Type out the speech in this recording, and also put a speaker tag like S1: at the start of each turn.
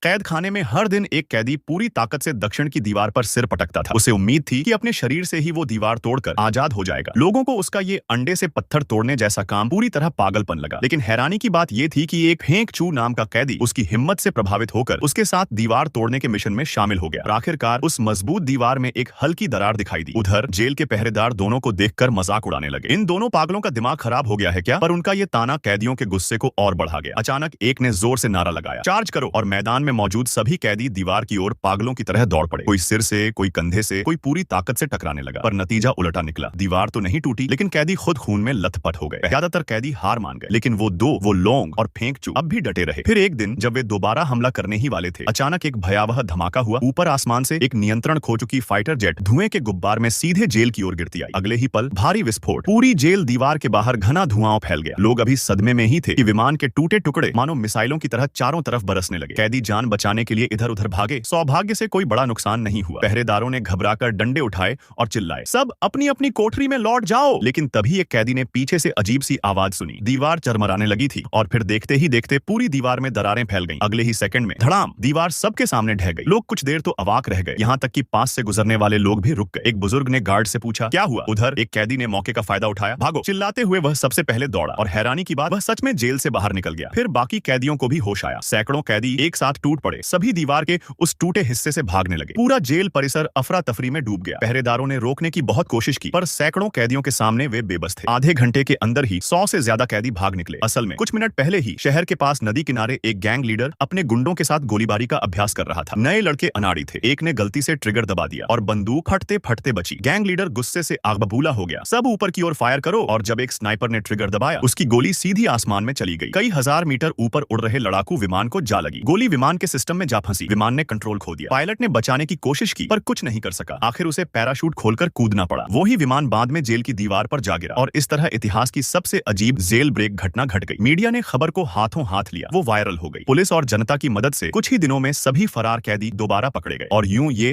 S1: कैद खाने में हर दिन एक कैदी पूरी ताकत से दक्षिण की दीवार पर सिर पटकता था। उसे उम्मीद थी कि अपने शरीर से ही वो दीवार तोड़कर आजाद हो जाएगा। लोगों को उसका ये अंडे से पत्थर तोड़ने जैसा काम पूरी तरह पागलपन लगा। लेकिन हैरानी की बात ये थी कि एक फेंक चू नाम का कैदी उसकी हिम्मत से प्रभावित होकर उसके साथ दीवार तोड़ने के मिशन में शामिल हो गया। और आखिरकार उस मजबूत दीवार में एक हल्की दरार दिखाई दी। उधर जेल के पहरेदार दोनों को देखकर मजाक उड़ाने लगे। इन दोनों पागलों का दिमाग खराब हो गया है क्या? पर उनका ये ताना कैदियों के गुस्से को और बढ़ा गया। अचानक एक ने जोर से नारा लगाया, चार्ज करो! और मैदान में मौजूद सभी कैदी दीवार की ओर पागलों की तरह दौड़ पड़े। कोई सिर से, कोई कंधे से, कोई पूरी ताकत से टकराने लगा। पर नतीजा उल्टा निकला। दीवार तो नहीं टूटी, लेकिन कैदी खुद खून में लथपथ हो गए। ज्यादातर कैदी हार मान गए, लेकिन वो लोंग और फेंक चू अब भी डटे रहे। फिर एक दिन जब वे दोबारा हमला करने ही वाले थे, अचानक एक भयावह धमाका हुआ। ऊपर आसमान से एक नियंत्रण खो चुकी फाइटर जेट धुएं के गुब्बार में सीधे जेल की ओर गिरती आई। अगले ही पल भारी विस्फोट। पूरी जेल दीवार के बाहर घना धुआं फैल गया। लोग अभी सदमे में ही थे कि विमान के टूटे टुकड़े मानो मिसाइलों की तरह चारों तरफ बरसने लगे। कैदी जान बचाने के लिए इधर उधर भागे। सौभाग्य से कोई बड़ा नुकसान नहीं हुआ। पहरेदारों ने घबराकर डंडे उठाए और चिल्लाए, सब अपनी अपनी कोठरी में लौट जाओ। लेकिन तभी एक कैदी ने पीछे से अजीब सी आवाज सुनी। दीवार चरमराने लगी थी और फिर देखते ही देखते पूरी दीवार में दरारें फैल गईं। अगले ही सेकंड में धड़ाम, दीवार सबके सामने ढह गई। लोग कुछ देर तो अवाक रह गए, यहाँ तक कि पास से गुजरने वाले लोग भी रुक गए। एक बुजुर्ग ने गार्ड से पूछा, क्या हुआ? उधर एक कैदी ने मौके का फायदा उठाया, भागो! चिल्लाते हुए वह सबसे पहले दौड़ा और हैरानी की बात, वह सच में जेल से बाहर निकल गया। फिर बाकी कैदियों को भी होश आया। सैकड़ों कैदी एक साथ टूट पड़े। सभी दीवार के उस टूटे हिस्से से भागने लगे। पूरा जेल परिसर अफरा तफरी में डूब गया। पहरेदारों ने रोकने की बहुत कोशिश की, पर सैकड़ों कैदियों के सामने वे बेबस थे। आधे घंटे के अंदर ही 100 से ज्यादा कैदी भाग निकले। असल में कुछ मिनट पहले ही शहर के पास नदी किनारे एक गैंग लीडर अपने गुंडों के साथ गोलीबारी का अभ्यास कर रहा था। नए लड़के अनाड़ी थे। एक ने गलती से ट्रिगर दबा दिया और बंदूक फटते फटते बची। गैंग लीडर गुस्से से आग बबूला हो गया, सब ऊपर की ओर फायर करो। और जब एक स्नाइपर ने ट्रिगर दबाया, उसकी गोली सीधी आसमान में चली गई। कई हजार मीटर ऊपर उड़ रहे लड़ाकू विमान को जा लगी। गोली विमान के सिस्टम में जा फंसी। विमान ने कंट्रोल खो दिया। पायलट ने बचाने की कोशिश की, पर कुछ नहीं कर सका। आखिर उसे पैराशूट खोलकर कूदना पड़ा। वो ही विमान बाद में जेल की दीवार पर जा गिरा। और इस तरह इतिहास की सबसे अजीब जेल ब्रेक घटना घट गई। मीडिया ने खबर को हाथों हाथ लिया। वो वायरल हो गई। पुलिस और जनता की मदद से कुछ ही दिनों में सभी फरार कैदी दोबारा पकड़े गए। और यूं ये